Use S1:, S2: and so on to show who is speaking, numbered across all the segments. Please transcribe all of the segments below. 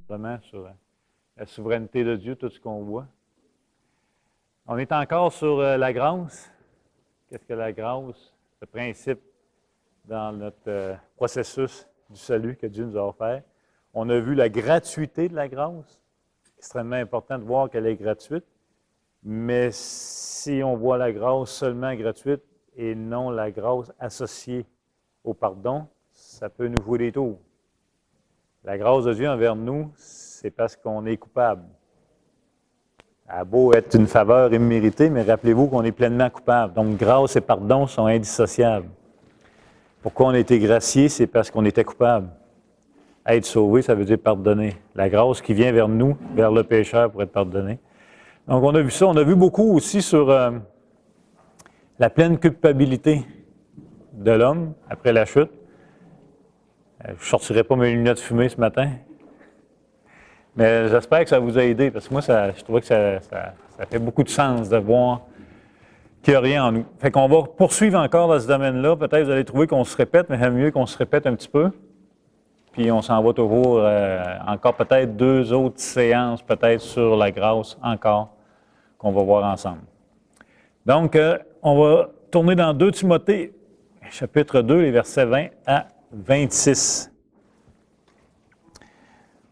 S1: vraiment sur la souveraineté de Dieu, tout ce qu'on voit. On est encore sur la grâce. Qu'est-ce que la grâce? Le principe dans notre processus du salut que Dieu nous a offert. On a vu la gratuité de la grâce. C'est extrêmement important de voir qu'elle est gratuite. Mais si on voit la grâce seulement gratuite et non la grâce associée au pardon, ça peut nous jouer des tours. La grâce de Dieu envers nous, c'est parce qu'on est coupable. Elle a beau être une faveur imméritée, mais rappelez-vous qu'on est pleinement coupable. Donc, grâce et pardon sont indissociables. Pourquoi on a été gracié? C'est parce qu'on était coupable. Être sauvé, ça veut dire pardonner. La grâce qui vient vers nous, vers le pécheur pour être pardonné. Donc, on a vu ça. On a vu beaucoup aussi sur la pleine culpabilité de l'homme après la chute. Je ne sortirai pas mes lunettes fumées ce matin. Mais j'espère que ça vous a aidé, parce que moi, je trouvais que ça fait beaucoup de sens de voir qu'il n'y a rien en nous. Fait qu'on va poursuivre encore dans ce domaine-là. Peut-être vous allez trouver qu'on se répète, mais c'est mieux qu'on se répète un petit peu. Puis on s'en va toujours encore peut-être 2 autres séances, peut-être sur la grâce encore, qu'on va voir ensemble. Donc, on va tourner dans 2 Timothée, chapitre 2, les versets 20 à 26.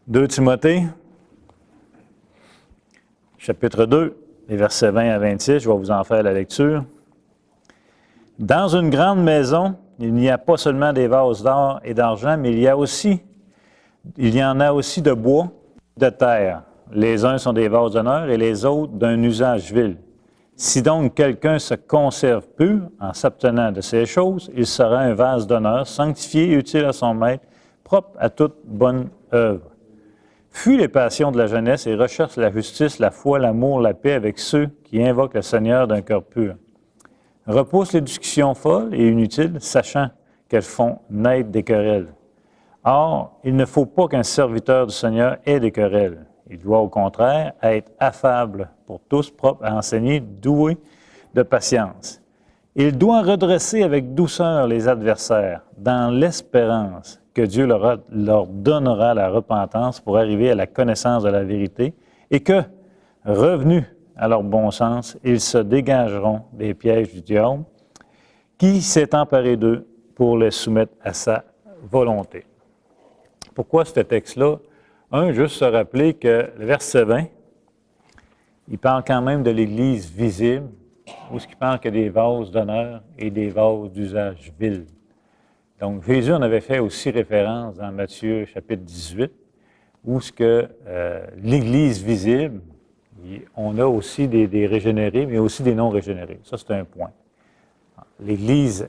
S1: 2 Timothée, chapitre 2, les versets 20 à 26, je vais vous en faire la lecture. Dans une grande maison, il n'y a pas seulement des vases d'or et d'argent, mais il y en a aussi de bois, de terre. Les uns sont des vases d'honneur et les autres d'un usage vil. Si donc quelqu'un se conserve pur en s'abstenant de ces choses, il sera un vase d'honneur, sanctifié et utile à son maître, propre à toute bonne œuvre. Fuis les passions de la jeunesse et recherche la justice, la foi, l'amour, la paix avec ceux qui invoquent le Seigneur d'un cœur pur. Repousse les discussions folles et inutiles, sachant qu'elles font naître des querelles. Or, il ne faut pas qu'un serviteur du Seigneur ait des querelles. Il doit au contraire être affable pour tous, propre à enseigner, doué de patience. Il doit redresser avec douceur les adversaires, dans l'espérance que Dieu leur donnera la repentance pour arriver à la connaissance de la vérité et que, revenus à leur bon sens, ils se dégageront des pièges du diable qui s'est emparé d'eux pour les soumettre à sa volonté. Pourquoi ce texte-là? Juste se rappeler que le verset 20, il parle quand même de l'Église visible, où ce qui parle que des vases d'honneur et des vases d'usage vil. Donc, Jésus en avait fait aussi référence dans Matthieu chapitre 18, où ce que l'Église visible, on a aussi des régénérés, mais aussi des non-régénérés. Ça, c'est un point. L'Église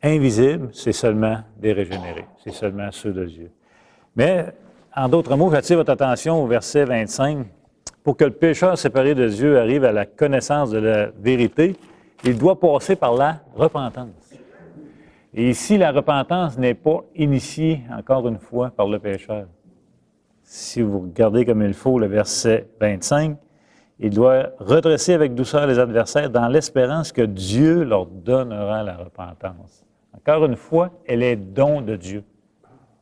S1: invisible, c'est seulement des régénérés. C'est seulement ceux de Dieu. Mais, en d'autres mots, j'attire votre attention au verset 25. Pour que le pécheur séparé de Dieu arrive à la connaissance de la vérité, il doit passer par la repentance. Et ici, la repentance n'est pas initiée, encore une fois, par le pécheur. Si vous regardez comme il faut le verset 25, il doit redresser avec douceur les adversaires dans l'espérance que Dieu leur donnera la repentance. Encore une fois, elle est don de Dieu.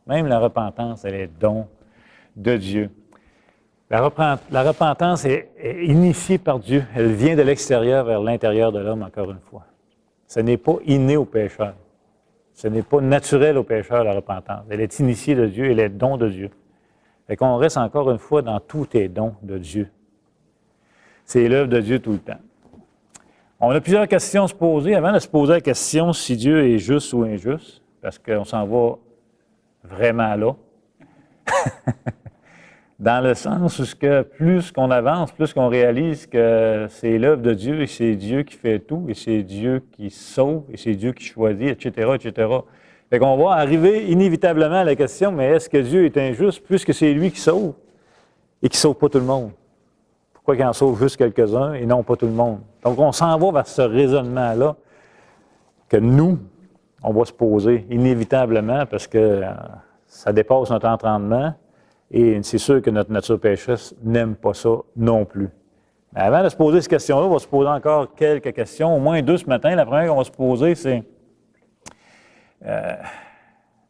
S1: Même la repentance, elle est don de Dieu. La repentance est initiée par Dieu. Elle vient de l'extérieur vers l'intérieur de l'homme, encore une fois. Ce n'est pas inné au pécheur. Ce n'est pas naturel au pécheur, la repentance. Elle est initiée de Dieu, elle est don de Dieu. Fait qu'on reste encore une fois dans tous les dons de Dieu. C'est l'œuvre de Dieu tout le temps. On a plusieurs questions à se poser. Avant de se poser la question si Dieu est juste ou injuste, parce qu'on s'en va vraiment là, dans le sens où plus qu'on avance, plus qu'on réalise que c'est l'œuvre de Dieu et c'est Dieu qui fait tout et c'est Dieu qui sauve et c'est Dieu qui choisit, etc., etc. Fait qu'on va arriver inévitablement à la question, mais est-ce que Dieu est injuste puisque c'est lui qui sauve et qui ne sauve pas tout le monde? Pourquoi il en sauve juste quelques-uns et non pas tout le monde? Donc on s'en va vers ce raisonnement-là que nous, on va se poser inévitablement parce que ça dépasse notre entendement. Et c'est sûr que notre nature pécheresse n'aime pas ça non plus. Mais avant de se poser cette question-là, on va se poser encore quelques questions, au moins 2 ce matin. La première qu'on va se poser, c'est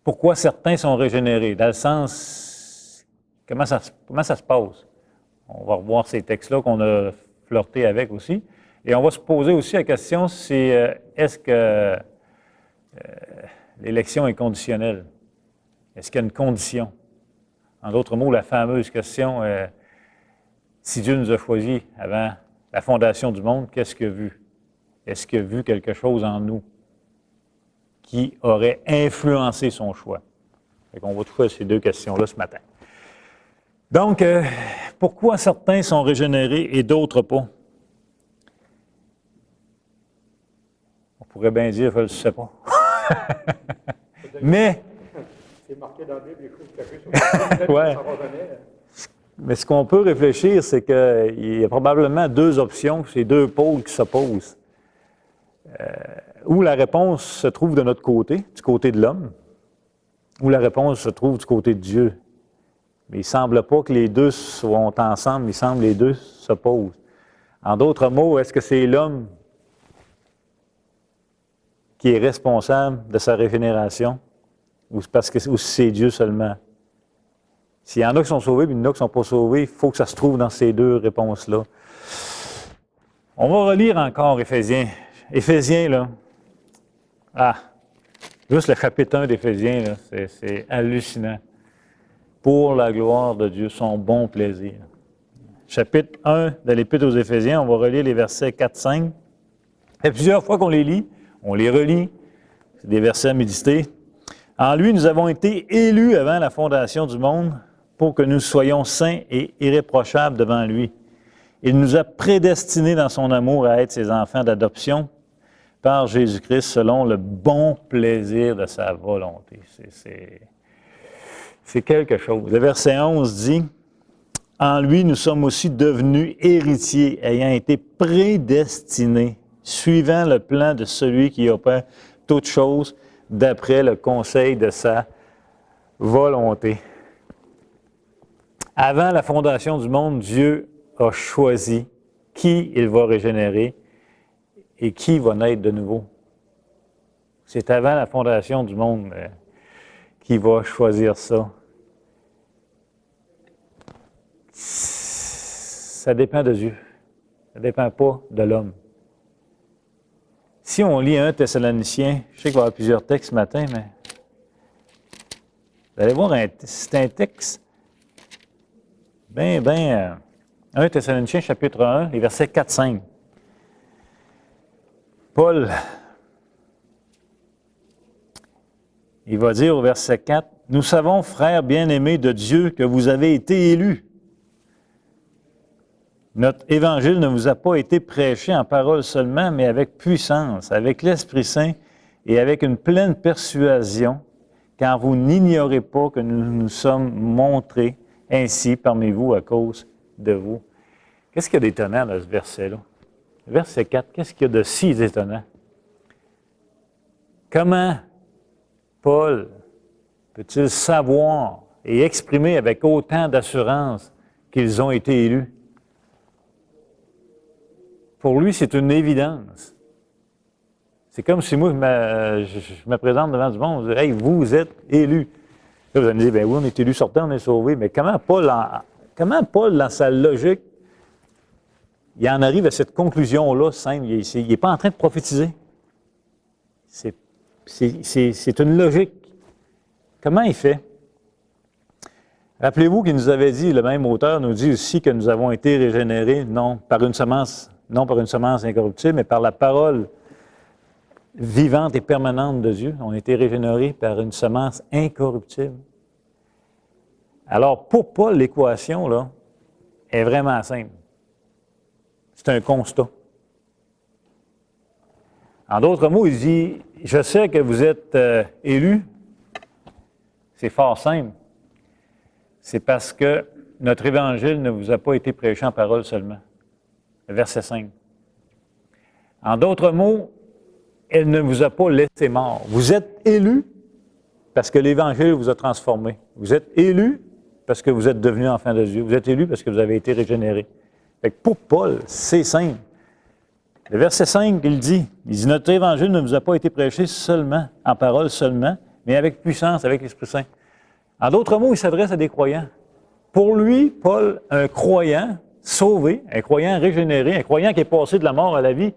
S1: pourquoi certains sont régénérés? Dans le sens, Comment ça se passe? On va revoir ces textes-là qu'on a flirté avec aussi. Et on va se poser aussi la question, c'est est-ce que l'élection est conditionnelle? Est-ce qu'il y a une condition? En d'autres mots, la fameuse question, si Dieu nous a choisis avant la fondation du monde, qu'est-ce qu'il a vu? Est-ce qu'il a vu quelque chose en nous qui aurait influencé son choix? On va toucher à ces deux questions-là ce matin. Donc, pourquoi certains sont régénérés et d'autres pas? On pourrait bien dire, je ne sais pas. Mais...
S2: C'est marqué dans la Bible, les choses cachées sur
S1: ouais. Mais ce qu'on peut réfléchir, c'est qu'il y a probablement deux options, c'est deux pôles qui s'opposent. Où la réponse se trouve de notre côté, du côté de l'homme, où la réponse se trouve du côté de Dieu. Mais il ne semble pas que les deux soient ensemble, il semble que les deux s'opposent. En d'autres mots, est-ce que c'est l'homme qui est responsable de sa régénération ou c'est Dieu seulement? S'il y en a qui sont sauvés et il y en a qui ne sont pas sauvés, il faut que ça se trouve dans ces deux réponses-là. On va relire encore Éphésiens. Éphésiens, là. Ah! Juste le chapitre 1 d'Éphésiens, là, c'est hallucinant. Pour la gloire de Dieu, son bon plaisir. Chapitre 1 de l'Épître aux Éphésiens, on va relire les versets 4-5. Ça fait plusieurs fois qu'on les lit, on les relit. C'est des versets à méditer. En lui, nous avons été élus avant la fondation du monde pour que nous soyons saints et irréprochables devant lui. Il nous a prédestinés dans son amour à être ses enfants d'adoption par Jésus-Christ selon le bon plaisir de sa volonté. C'est quelque chose. Le verset 11 dit, « En lui, nous sommes aussi devenus héritiers, ayant été prédestinés, suivant le plan de celui qui opère toutes choses d'après le conseil de sa volonté. » Avant la fondation du monde, Dieu a choisi qui il va régénérer et qui va naître de nouveau. C'est avant la fondation du monde qu'il va choisir ça. Ça dépend de Dieu. Ça ne dépend pas de l'homme. Si on lit 1 Thessaloniciens, je sais qu'il va y avoir plusieurs textes ce matin, mais vous allez voir, c'est un texte 1 Thessaloniciens chapitre 1, les versets 4-5. Paul, il va dire au verset 4, « Nous savons, frères bien-aimés de Dieu, que vous avez été élus. Notre évangile ne vous a pas été prêché en parole seulement, mais avec puissance, avec l'Esprit Saint et avec une pleine persuasion, car vous n'ignorez pas que nous nous sommes montrés ainsi parmi vous à cause de vous. » Qu'est-ce qu'il y a d'étonnant dans ce verset-là? Verset 4, qu'est-ce qu'il y a de si étonnant? Comment Paul peut-il savoir et exprimer avec autant d'assurance qu'ils ont été élus? Pour lui, c'est une évidence. C'est comme si moi, je me présente devant du monde, je dis « Hey, vous êtes élus. » Là, vous allez me dire « Ben oui, on est élus sortants, on est sauvés. » Mais comment Paul, dans sa logique, il en arrive à cette conclusion-là simple? Il n'est pas en train de prophétiser. C'est une logique. Comment il fait? Rappelez-vous qu'il nous avait dit, le même auteur nous dit aussi que nous avons été régénérés, non par une semence incorruptible, mais par la parole vivante et permanente de Dieu. On a été régénérés par une semence incorruptible. Alors, pour Paul, l'équation, là, est vraiment simple. C'est un constat. En d'autres mots, il dit, je sais que vous êtes élus. C'est fort simple. C'est parce que notre évangile ne vous a pas été prêché en parole seulement. Verset 5. En d'autres mots, elle ne vous a pas laissé mort. Vous êtes élus parce que l'Évangile vous a transformé. Vous êtes élus parce que vous êtes devenus enfants de Dieu. Vous êtes élus parce que vous avez été régénérés. Fait que pour Paul, c'est simple. Le verset 5, il dit, notre Évangile ne vous a pas été prêché seulement, en parole seulement, mais avec puissance, avec l'Esprit Saint. En d'autres mots, il s'adresse à des croyants. Pour lui, Paul, un croyant sauvé, un croyant régénéré, un croyant qui est passé de la mort à la vie,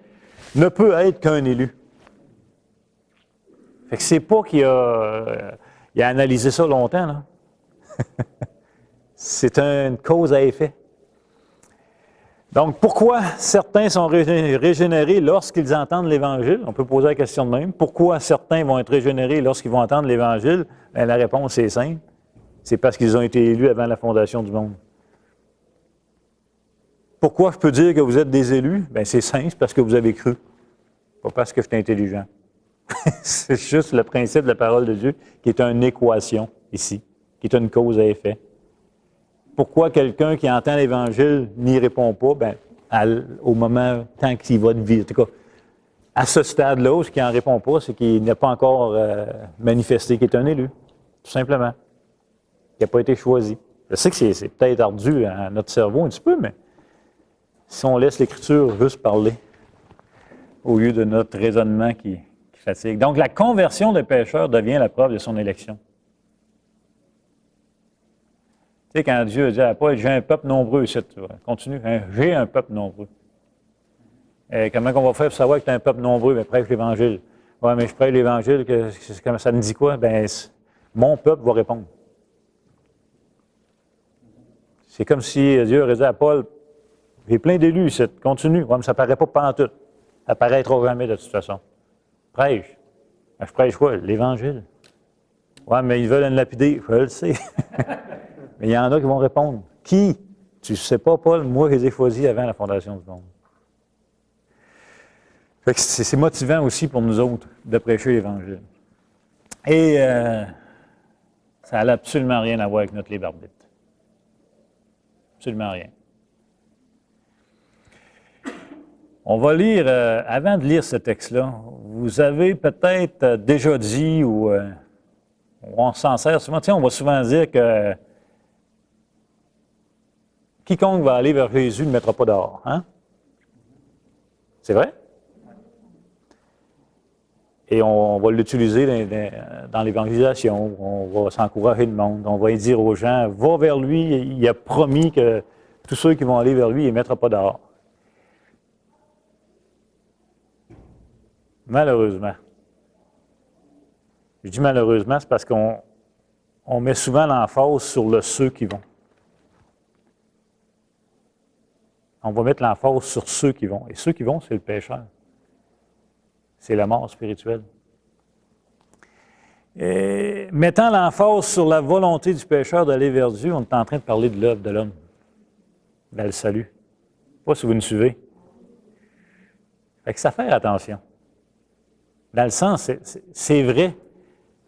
S1: ne peut être qu'un élu. Fait que c'est pas qu'il a analysé ça longtemps, là. C'est une cause à effet. Donc, pourquoi certains sont régénérés lorsqu'ils entendent l'Évangile? On peut poser la question de même. Pourquoi certains vont être régénérés lorsqu'ils vont entendre l'Évangile? Bien, la réponse est simple. C'est parce qu'ils ont été élus avant la fondation du monde. Pourquoi je peux dire que vous êtes des élus? Bien, c'est simple, c'est parce que vous avez cru. Pas parce que je suis intelligent. C'est juste le principe de la parole de Dieu qui est une équation ici, qui est une cause à effet. Pourquoi quelqu'un qui entend l'Évangile n'y répond pas? Bien, au moment, tant qu'il va de vie. En tout cas, à ce stade-là, ce qui n'en répond pas, c'est qu'il n'a pas encore manifesté qu'il est un élu, tout simplement. Il n'a pas été choisi. Je sais que c'est peut-être ardu à notre cerveau un petit peu, mais si on laisse l'Écriture juste parler, au lieu de notre raisonnement qui fatigue. Donc, la conversion des pécheurs devient la preuve de son élection. Tu sais, quand Dieu a dit à Paul, j'ai un peuple nombreux ici, tu vois, continue, hein, j'ai un peuple nombreux. Et comment on va faire pour savoir que tu as un peuple nombreux? Bien, prêche l'Évangile. Oui, mais je prêche l'Évangile, ça me dit quoi? Bien, mon peuple va répondre. C'est comme si Dieu aurait dit à Paul, j'ai plein d'élus ici, continue. Oui, mais ça ne paraît pas pantoute. Ça ne paraîtra jamais de toute façon. Prêche. Ben, je prêche quoi? L'Évangile. Oui, mais ils veulent une lapider. Je le sais. Mais il y en a qui vont répondre. Qui? Tu ne sais pas, Paul, moi, je les ai choisis avant la fondation du monde. Fait que c'est motivant aussi pour nous autres de prêcher l'Évangile. Et ça n'a absolument rien à voir avec notre libre arbitre. Absolument rien. On va lire, avant de lire ce texte-là, vous avez peut-être déjà dit, ou on s'en sert souvent, tu sais, on va souvent dire que quiconque va aller vers Jésus ne mettra pas dehors. Hein? C'est vrai? Et on va l'utiliser dans l'évangélisation, on va s'encourager le monde, on va dire aux gens, va vers lui, il a promis que tous ceux qui vont aller vers lui, il ne mettra pas dehors. Malheureusement. Je dis malheureusement, c'est parce qu'on met souvent l'emphase sur le ceux qui vont. On va mettre l'emphase sur ceux qui vont. Et ceux qui vont, c'est le pécheur. C'est la mort spirituelle. Et mettant l'emphase sur la volonté du pécheur d'aller vers Dieu, on est en train de parler de l'œuvre de l'homme, dans le salut. Je ne sais pas si vous me suivez. Fait que ça fait attention. Dans le sens, c'est vrai,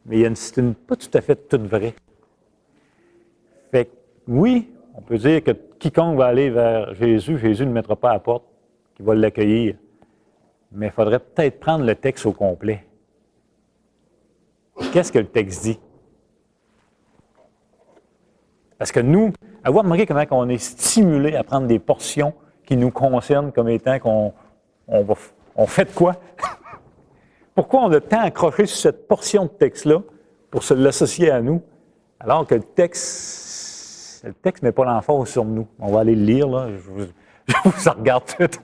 S1: mais c'est pas tout à fait tout vrai. Fait que, oui, on peut dire que quiconque va aller vers Jésus, Jésus ne mettra pas à la porte, qu'il va l'accueillir. Mais il faudrait peut-être prendre le texte au complet. Qu'est-ce que le texte dit? Parce que nous, avoir remarqué comment on est stimulé à prendre des portions qui nous concernent comme étant on fait de quoi? Pourquoi on a tant accroché sur cette portion de texte-là pour se l'associer à nous, alors que le texte ne met pas l'emphase sur nous? On va aller le lire, là. Je vous en regarde tout.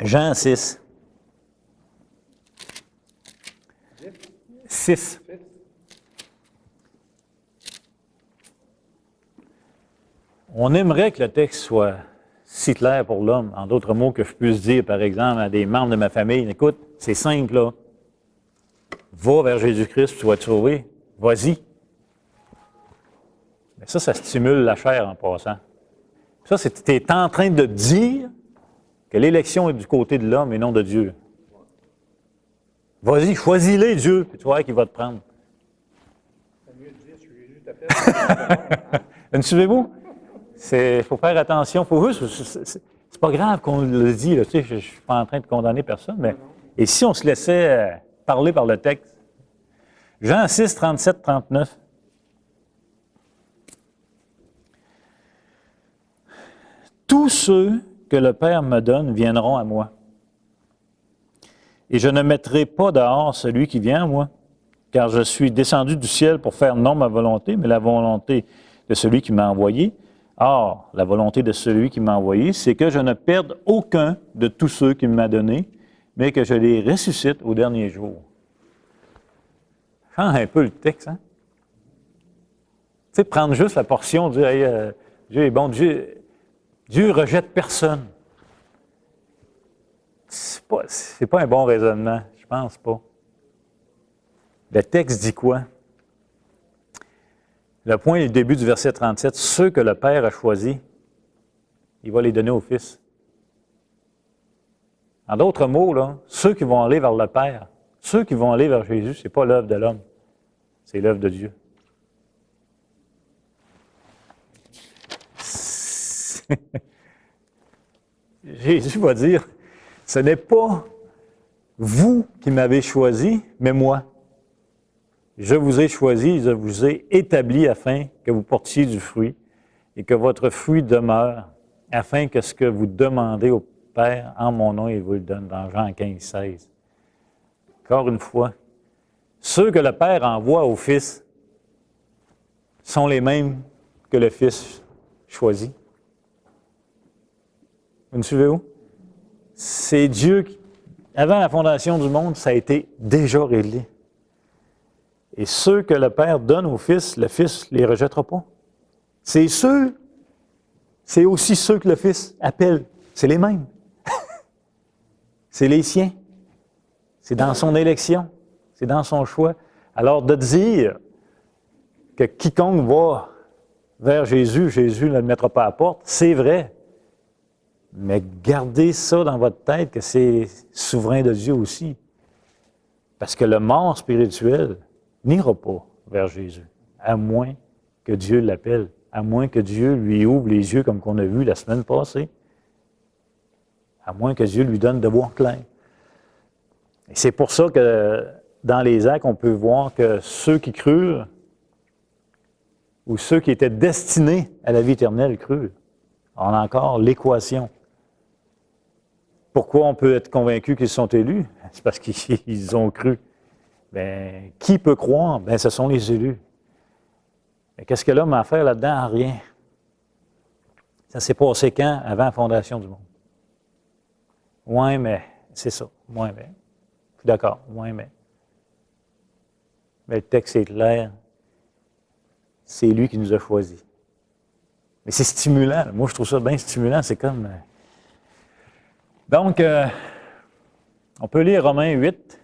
S1: Jean 6. 6. On aimerait que le texte soit si clair pour l'homme. En d'autres mots, que je puisse dire, par exemple, à des membres de ma famille, écoute, c'est simple, là. Va vers Jésus-Christ, tu vas te sauver. Vas-y. Mais ça stimule la chair en passant. Ça, tu es en train de dire que l'élection est du côté de l'homme et non de Dieu. Vas-y, choisis-les, Dieu, puis tu vas voir qu'il va te prendre.
S2: C'est mieux de dire, si Jésus t'appelle.
S1: Me suivez-vous? Il faut faire attention. C'est pas grave qu'on le dise, là, tu sais, je ne suis pas en train de condamner personne, mais et si on se laissait parler par le texte? Jean 6, 37, 39. Tous ceux que le Père me donne viendront à moi. Et je ne mettrai pas dehors celui qui vient à moi. car je suis descendu du ciel pour faire non ma volonté, mais la volonté de celui qui m'a envoyé. Or, la volonté de celui qui m'a envoyé, c'est que je ne perde aucun de tous ceux qu'il m'a donnés, mais que je les ressuscite au dernier jour. Change un peu le texte, hein? Tu sais, prendre juste la portion, dire hey, Dieu est bon, Dieu rejette personne. C'est pas un bon raisonnement, je pense pas. Le texte dit quoi? Le point est le début du verset 37. Ceux que le Père a choisis, il va les donner au Fils. En d'autres mots, là, ceux qui vont aller vers le Père, ceux qui vont aller vers Jésus, ce n'est pas l'œuvre de l'homme, c'est l'œuvre de Dieu. Jésus va dire, ce n'est pas vous qui m'avez choisi, mais moi. Je vous ai choisi, je vous ai établi afin que vous portiez du fruit et que votre fruit demeure, afin que ce que vous demandez au Père en mon nom, il vous le donne, dans Jean 15, 16. Encore une fois, ceux que le Père envoie au Fils sont les mêmes que le Fils choisit. Vous me suivez-vous? C'est Dieu qui, avant la fondation du monde, ça a été déjà réglé. Et ceux que le Père donne au Fils, le Fils ne les rejettera pas. C'est aussi ceux que le Fils appelle. C'est les mêmes. C'est les siens. C'est dans son élection. C'est dans son choix. Alors de dire que quiconque va vers Jésus, Jésus ne le mettra pas à la porte, c'est vrai. Mais gardez ça dans votre tête que c'est souverain de Dieu aussi. Parce que le mort spirituel n'ira pas vers Jésus, à moins que Dieu l'appelle, à moins que Dieu lui ouvre les yeux comme qu'on a vu la semaine passée, à moins que Dieu lui donne de voir clair. Et c'est pour ça que dans les Actes, on peut voir que ceux qui crurent, ou ceux qui étaient destinés à la vie éternelle crurent. On a encore l'équation. Pourquoi on peut être convaincu qu'ils sont élus? C'est parce qu'ils ont cru. Bien, qui peut croire? Bien, ce sont les élus. Mais qu'est-ce que l'homme a à faire là-dedans? Rien. Ça s'est passé quand? Avant la fondation du monde. Oui, mais c'est ça. Oui, mais. Je suis d'accord. Oui, mais. Mais le texte est clair. C'est lui qui nous a choisis. Mais c'est stimulant. Moi, je trouve ça bien stimulant. C'est comme. Donc, on peut lire Romains 8.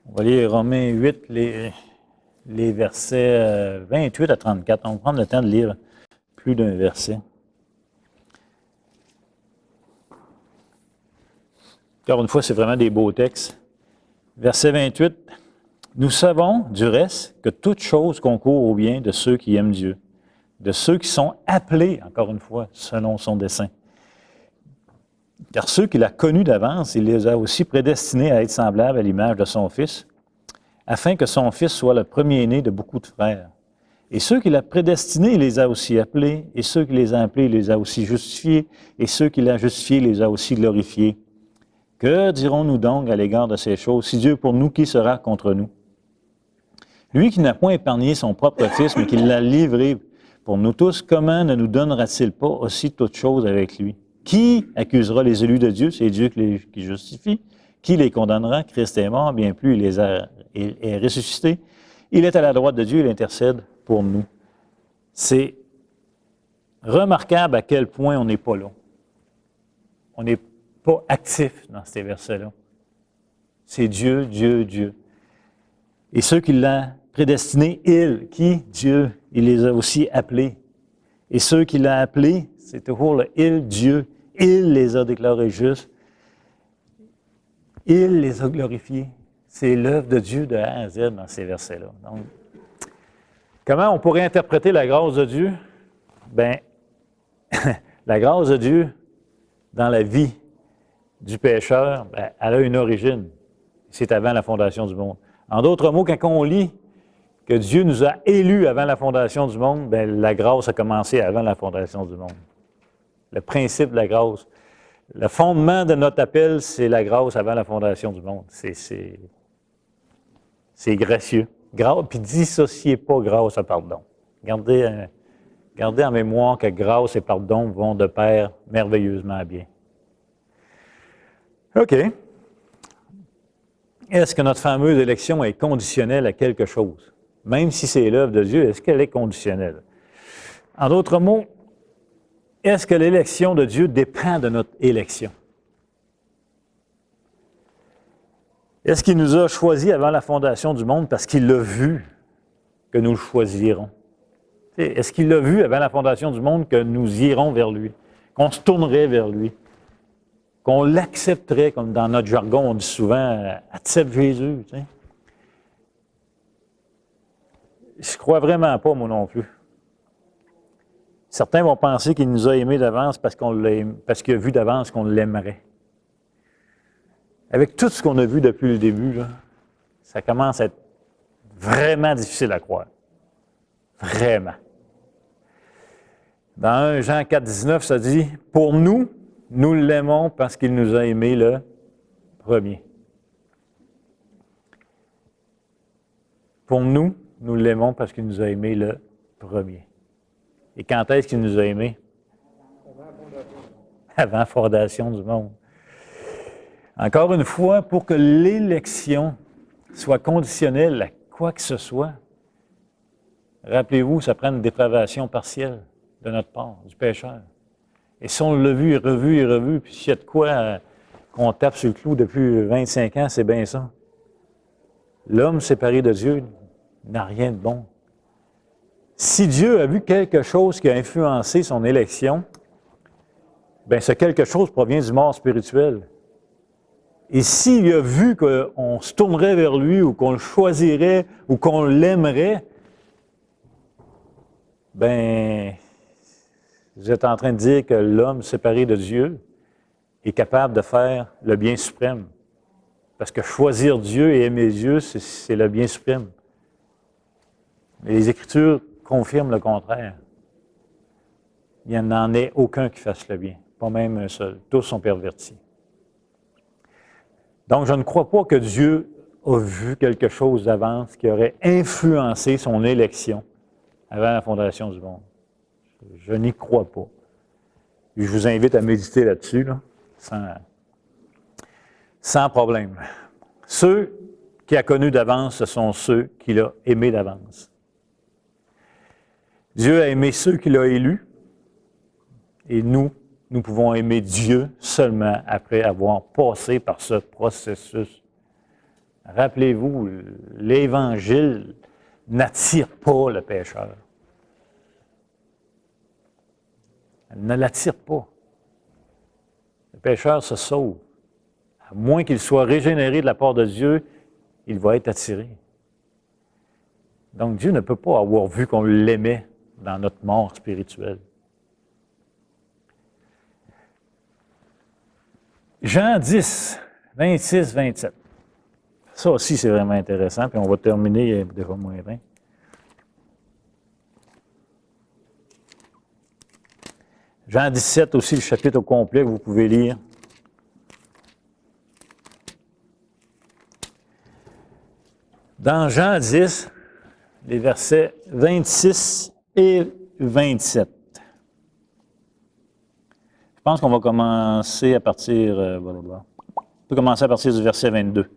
S1: On va lire Romains 8, les versets 28 à 34. On va prendre le temps de lire plus d'un verset. Encore une fois, c'est vraiment des beaux textes. Verset 28. Nous savons, du reste, que toute chose concourt au bien de ceux qui aiment Dieu, de ceux qui sont appelés, encore une fois, selon son dessein. Car ceux qu'il a connus d'avance, il les a aussi prédestinés à être semblables à l'image de son Fils, afin que son Fils soit le premier-né de beaucoup de frères. Et ceux qu'il a prédestinés, il les a aussi appelés, et ceux qu'il les a appelés, il les a aussi justifiés, et ceux qu'il a justifiés, il les a aussi glorifiés. Que dirons-nous donc à l'égard de ces choses? Si Dieu est pour nous, qui sera contre nous? Lui qui n'a point épargné son propre Fils, mais qui l'a livré pour nous tous, comment ne nous donnera-t-il pas aussi toutes choses avec lui? Qui accusera les élus de Dieu? C'est Dieu qui justifie. Qui les condamnera? Christ est mort, bien plus, il est ressuscité. Il est à la droite de Dieu, il intercède pour nous. C'est remarquable à quel point on n'est pas là. On n'est pas actif dans ces versets-là. C'est Dieu, Dieu, Dieu. Et ceux qui l'ont prédestiné, Dieu, il les a aussi appelés. Et ceux qui l'ont appelé, c'est toujours le il, Dieu. Il les a déclarés justes. Il les a glorifiés. C'est l'œuvre de Dieu de A à Z dans ces versets-là. Donc, comment on pourrait interpréter la grâce de Dieu? Bien, la grâce de Dieu dans la vie du pécheur, bien, elle a une origine. C'est avant la fondation du monde. En d'autres mots, quand on lit que Dieu nous a élus avant la fondation du monde, bien, la grâce a commencé avant la fondation du monde. Le principe de la grâce. Le fondement de notre appel, c'est la grâce avant la fondation du monde. C'est gracieux. Puis dissociez pas grâce à pardon. Gardez en mémoire que grâce et pardon vont de pair merveilleusement bien. OK. Est-ce que notre fameuse élection est conditionnelle à quelque chose? Même si c'est l'œuvre de Dieu, est-ce qu'elle est conditionnelle? En d'autres mots, est-ce que l'élection de Dieu dépend de notre élection? Est-ce qu'il nous a choisis avant la fondation du monde parce qu'il l'a vu que nous le choisirons? Est-ce qu'il l'a vu avant la fondation du monde que nous irons vers lui, qu'on se tournerait vers lui, qu'on l'accepterait, comme dans notre jargon, on dit souvent « accepte Jésus ». Je ne crois vraiment pas, moi non plus. Certains vont penser qu'il nous a aimés d'avance parce qu'il a vu d'avance qu'on l'aimerait. Avec tout ce qu'on a vu depuis le début, là, ça commence à être vraiment difficile à croire. Vraiment. Dans 1 Jean 4, 19, ça dit « Pour nous, nous l'aimons parce qu'il nous a aimés le premier. » Pour nous, nous l'aimons parce qu'il nous a aimés le premier. Et quand est-ce qu'il nous a aimés? Avant la fondation du monde. Encore une fois, pour que l'élection soit conditionnelle à quoi que ce soit, rappelez-vous, ça prend une dépravation partielle de notre part, du pécheur. Et si on l'a vu et revu, puis s'il y a de quoi qu'on tape sur le clou depuis 25 ans, c'est bien ça. L'homme séparé de Dieu n'a rien de bon. Si Dieu a vu quelque chose qui a influencé son élection, bien, ce quelque chose provient du mort spirituel. Et s'il a vu qu'on se tournerait vers lui, ou qu'on le choisirait, ou qu'on l'aimerait, bien, vous êtes en train de dire que l'homme séparé de Dieu est capable de faire le bien suprême. Parce que choisir Dieu et aimer Dieu, c'est le bien suprême. Mais les Écritures confirment le contraire. Il n'y en a aucun qui fasse le bien, pas même un seul. Tous sont pervertis. Donc, je ne crois pas que Dieu a vu quelque chose d'avance qui aurait influencé son élection avant la fondation du monde. Je n'y crois pas. Et je vous invite à méditer là-dessus, là, sans problème. Ceux qu'il a connus d'avance, ce sont ceux qu'il a aimés d'avance. Dieu a aimé ceux qu'il a élus, et nous pouvons aimer Dieu seulement après avoir passé par ce processus. Rappelez-vous, l'Évangile n'attire pas le pécheur. Elle ne l'attire pas. Le pécheur se sauve. À moins qu'il soit régénéré de la part de Dieu, il va être attiré. Donc Dieu ne peut pas avoir vu qu'on l'aimait dans notre mort spirituelle. Jean 10, 26, 27. Ça aussi, c'est vraiment intéressant, puis on va terminer, il y a déjà moins 20. Jean 17 aussi, le chapitre au complet que vous pouvez lire. Dans Jean 10, les versets 26 et 27. Je pense qu'on va commencer à partir, on peut commencer à partir du verset 22.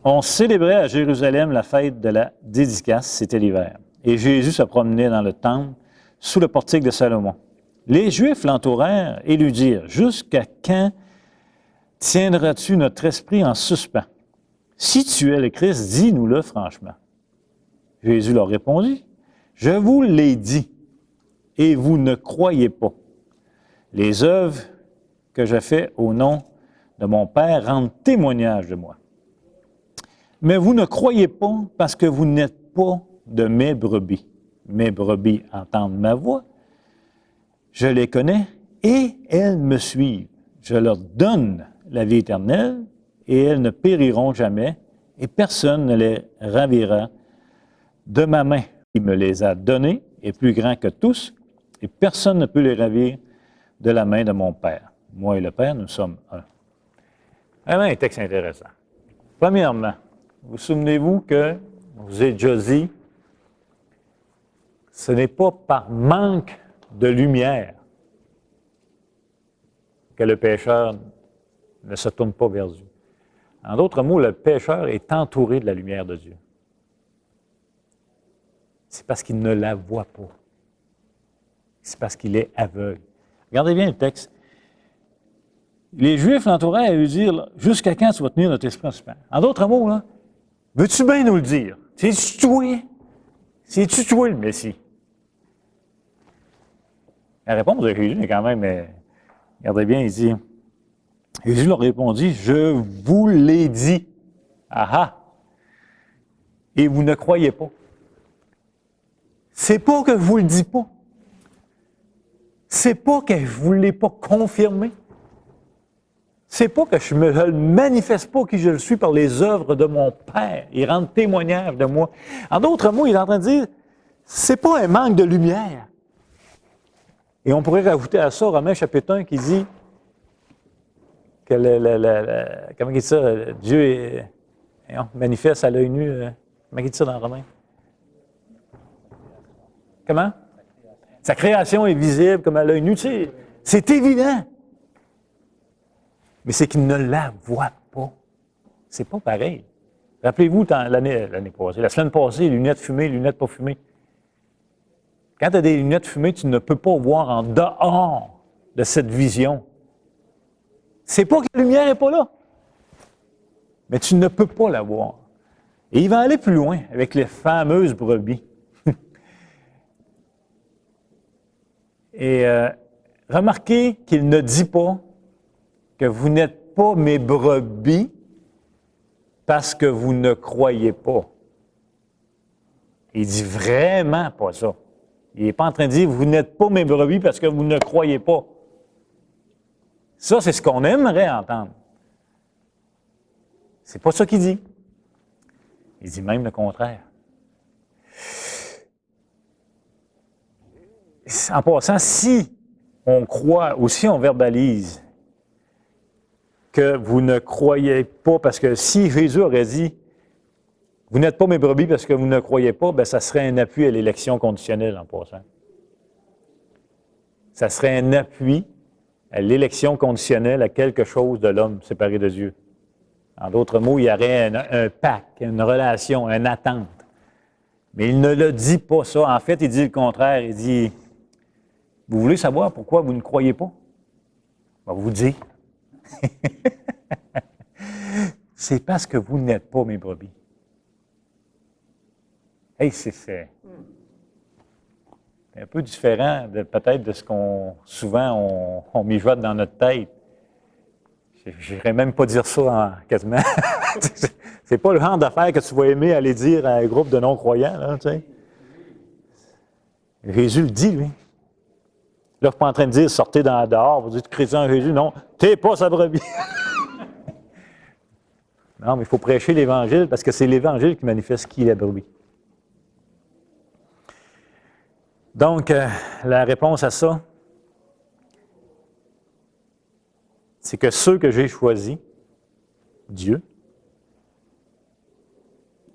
S1: On célébrait à Jérusalem la fête de la dédicace, c'était l'hiver. Et Jésus se promenait dans le temple, sous le portique de Salomon. Les Juifs l'entourèrent et lui dirent, « Jusqu'à quand tiendras-tu notre esprit en suspens? Si tu es le Christ, dis-nous-le franchement. » Jésus leur répondit, « Je vous l'ai dit, et vous ne croyez pas. Les œuvres que je fais au nom de mon Père rendent témoignage de moi. Mais vous ne croyez pas parce que vous n'êtes pas de mes brebis. Mes brebis entendent ma voix. Je les connais et elles me suivent. Je leur donne la vie éternelle et elles ne périront jamais et personne ne les ravira de ma main. Il me les a donnés est plus grand que tous et personne ne peut les ravir de la main de mon Père. moi et le Père, nous sommes un. Vraiment un texte intéressant. Premièrement, vous souvenez-vous que, je vous ai déjà dit, ce n'est pas par manque de lumière que le pécheur ne se tourne pas vers Dieu. En d'autres mots, le pécheur est entouré de la lumière de Dieu. C'est parce qu'il ne la voit pas. C'est parce qu'il est aveugle. Regardez bien le texte. Les Juifs l'entouraient à lui dire « Jusqu'à quand tu vas tenir notre esprit en suspens? » En d'autres mots, là, veux-tu bien nous le dire? C'est-tu toi? C'est-tu toi le Messie? La réponse de Jésus est quand même, regardez bien, il dit, Jésus leur répondit, je vous l'ai dit. Ah ah! Et vous ne croyez pas. C'est pas que je vous le dis pas. C'est pas que je vous l'ai pas confirmé. C'est pas que je ne me le manifeste pas qui je le suis par les œuvres de mon Père. Il rend témoignage de moi. En d'autres mots, il est en train de dire, c'est pas un manque de lumière. Et on pourrait rajouter à ça Romains chapitre 1 qui dit que comment il dit ça, Dieu est manifeste à l'œil nu. Comment il dit ça dans Romains? Comment? Sa création est visible comme à l'œil nu. Tu sais, c'est évident. Mais c'est qu'il ne la voit pas. C'est pas pareil. Rappelez-vous, l'année passée, la semaine passée, lunettes fumées, lunettes pas fumées. Quand tu as des lunettes fumées, tu ne peux pas voir en dehors de cette vision. C'est pas que la lumière n'est pas là, mais tu ne peux pas la voir. Et il va aller plus loin avec les fameuses brebis. Et remarquez qu'il ne dit pas que vous n'êtes pas mes brebis parce que vous ne croyez pas. Il dit vraiment pas ça. Il n'est pas en train de dire, vous n'êtes pas mes brebis parce que vous ne croyez pas. Ça, c'est ce qu'on aimerait entendre. C'est pas ça qu'il dit. Il dit même le contraire. En passant, si on croit ou si on verbalise que vous ne croyez pas, parce que si Jésus aurait dit, vous n'êtes pas mes brebis parce que vous ne croyez pas, bien, ça serait un appui à l'élection conditionnelle en passant. Ça serait un appui à l'élection conditionnelle à quelque chose de l'homme séparé de Dieu. En d'autres mots, il y aurait un pacte, une relation, une attente. Mais il ne le dit pas ça. En fait, il dit le contraire. Il dit, vous voulez savoir pourquoi vous ne croyez pas? Je vais vous dire. C'est parce que vous n'êtes pas mes brebis. Hey, c'est un peu différent peut-être de ce qu'on souvent on mijote dans notre tête. Je n'irais même pas dire ça quasiment. C'est pas le genre d'affaires que tu vas aimer aller dire à un groupe de non-croyants, là, tu sais. Jésus le dit, lui. Là, je ne suis pas en train de dire sortez dehors, vous dites chrétien Jésus, non, t'es pas sa brebis. Non, mais il faut prêcher l'Évangile parce que c'est l'Évangile qui manifeste qui est la brebis. Donc, la réponse à ça, c'est que ceux que j'ai choisis, Dieu,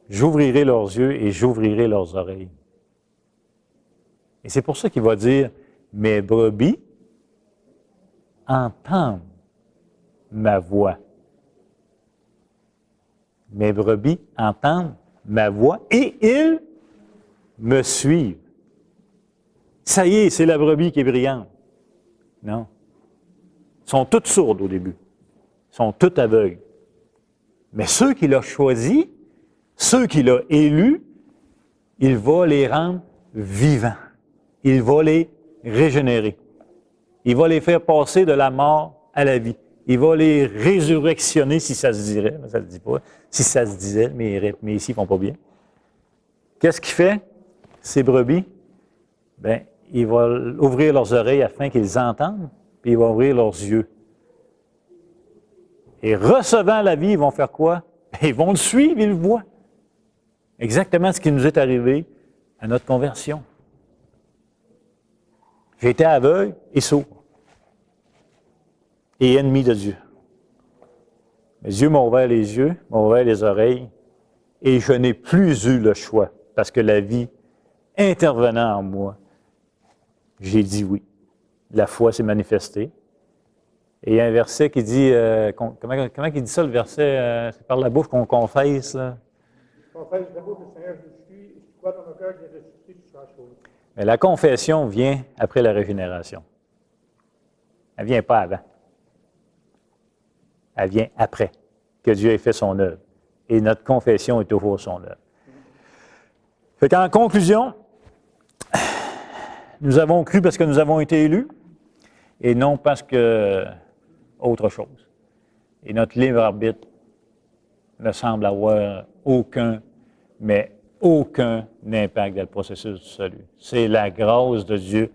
S1: j'ouvrirai leurs yeux et j'ouvrirai leurs oreilles. Et c'est pour ça qu'il va dire, mes brebis entendent ma voix. Mes brebis entendent ma voix et ils me suivent. Ça y est, c'est la brebis qui est brillante. Non. Ils sont toutes sourdes au début. Ils sont toutes aveugles. Mais ceux qu'il a choisis, ceux qu'il a élus, il va les rendre vivants. Il va les régénérer. Il va les faire passer de la mort à la vie. Il va les résurrectionner, si ça se dirait. Ça ne se dit pas. Si ça se disait, mais ici, ils ne font pas bien. Qu'est-ce qu'il fait, ces brebis? Bien, il va ouvrir leurs oreilles afin qu'ils entendent, puis il va ouvrir leurs yeux. Et recevant la vie, ils vont faire quoi? Ils vont le suivre, ils le voient. Exactement ce qui nous est arrivé à notre conversion. J'étais aveugle et sourd. et ennemi de Dieu. Mais Dieu m'a ouvert les yeux, m'a ouvert les oreilles, et je n'ai plus eu le choix, parce que la vie intervenant en moi, j'ai dit oui. La foi s'est manifestée. Et il y a un verset qui dit, comment il dit ça, le verset, c'est par la bouche qu'on confesse, là.
S2: Confesse de bouche le Seigneur Jésus-Christ, et tu crois dans ton cœur qu'il est ressuscité, tu seras sauvé.
S1: Mais la confession vient après la régénération. Elle ne vient pas avant. Elle vient après que Dieu ait fait son œuvre. Et notre confession est toujours son œuvre. Fait qu'en conclusion, nous avons cru parce que nous avons été élus et non parce que autre chose. Et notre libre arbitre ne semble avoir aucun impact dans le processus du salut. C'est la grâce de Dieu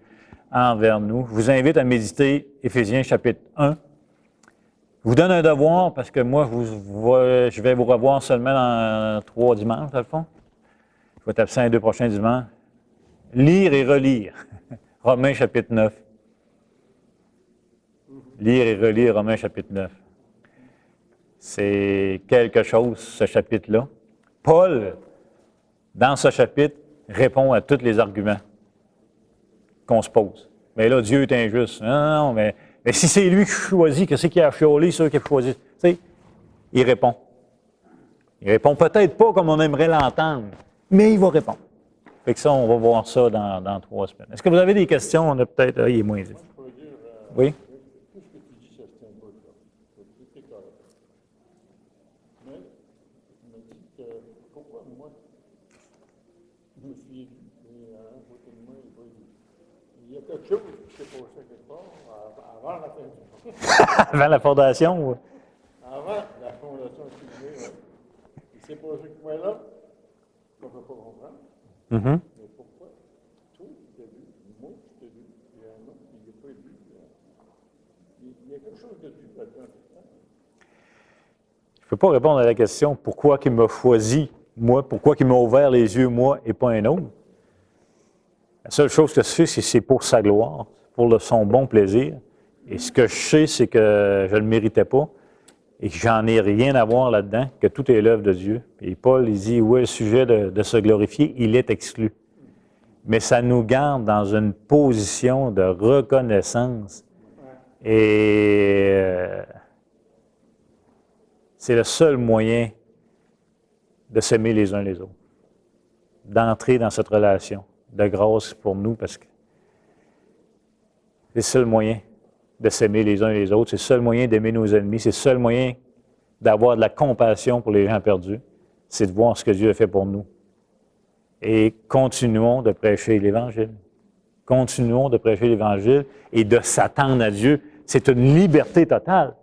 S1: envers nous. Je vous invite à méditer Éphésiens chapitre 1. Je vous donne un devoir parce que moi, je vais vous revoir seulement dans 3 dimanches, dans le fond. Je vais être absent les 2 prochains dimanches. Lire et relire. Romains chapitre 9. Lire et relire Romains chapitre 9. C'est quelque chose, ce chapitre-là. Paul, dans ce chapitre, répond à tous les arguments qu'on se pose. Mais là, Dieu est injuste. Non, mais si c'est lui qui choisit, qu'est-ce qu'il a chiolé, ceux qui a choisi? Tu sais, il répond. Il répond peut-être pas comme on aimerait l'entendre, mais il va répondre. Fait que ça, on va voir ça dans 3 semaines. Est-ce que vous avez des questions? On a peut-être... il est moins dit. Oui?
S3: Tout ce que tu dis, ça c'est un peu là. Tout est correct. Mais je me dis que pourquoi moi, je me suis élu, et à côté de moi, il y a quelque chose qui s'est passé quelque part avant la fin du monde.
S1: Avant la fondation? Oui.
S3: Avant la fondation civile, il s'est passé que moi là, qu'on ne peut pas comprendre.
S1: Mm-hmm.
S3: Mais pourquoi toi, tu t'es vu, moi, je t'ai vu, et un autre, il n'est pas vu. Il y a quelque chose de plus là-dedans.
S1: Je ne peux pas répondre à la question pourquoi il m'a choisi, moi, pourquoi il m'a ouvert les yeux, moi, et pas un autre. La seule chose que je sais, c'est que c'est pour sa gloire, pour son bon plaisir. Et ce que je sais, c'est que je ne le méritais pas et que j'en ai rien à voir là-dedans, que tout est l'œuvre de Dieu. Et Paul, il dit, où est le sujet de se glorifier? Il est exclu. Mais ça nous garde dans une position de reconnaissance. Et c'est le seul moyen de s'aimer les uns les autres, d'entrer dans cette relation de grâce pour nous, parce que c'est le seul moyen de s'aimer les uns les autres, c'est le seul moyen d'aimer nos ennemis, c'est le seul moyen d'avoir de la compassion pour les gens perdus, c'est de voir ce que Dieu a fait pour nous. Et continuons de prêcher l'Évangile. Continuons de prêcher l'Évangile et de s'attendre à Dieu. C'est une liberté totale.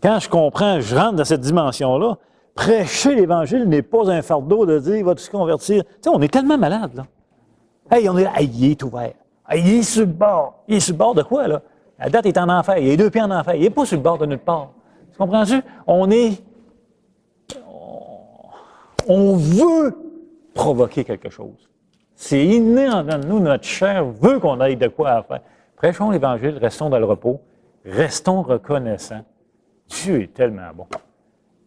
S1: Quand je comprends, je rentre dans cette dimension-là, prêcher l'Évangile n'est pas un fardeau de dire « vas-tu se convertir ». Tu sais, on est tellement malade, là. Hey, on est là, hey, il est ouvert. Hey, il est sur le bord. Il est sur le bord de quoi, là? La date est en enfer. Il a 2 pieds en enfer. Il n'est pas sur le bord de nulle part. Tu comprends-tu? On veut provoquer quelque chose. C'est inné en nous, notre chair veut qu'on aille de quoi à faire. Prêchons l'Évangile, restons dans le repos, restons reconnaissants. Dieu est tellement bon.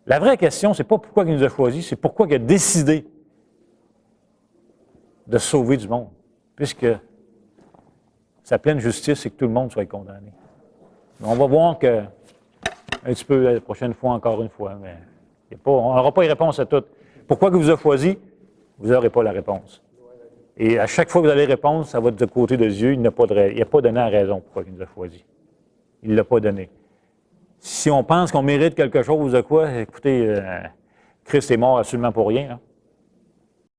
S1: La vraie question, c'est pas pourquoi il nous a choisis, c'est pourquoi il a décidé de sauver du monde, puisque sa pleine justice, c'est que tout le monde soit condamné. On va voir que, un petit peu la prochaine fois, encore une fois, mais on n'aura pas les réponses à toutes. Pourquoi il vous a choisi? Vous n'aurez pas la réponse. Et à chaque fois que vous avez la réponse, ça va être du côté de Dieu. Il n'a pas donné la raison pourquoi il nous a choisi. Il ne l'a pas donné. Si on pense qu'on mérite quelque chose de quoi, écoutez, Christ est mort absolument pour rien. Hein.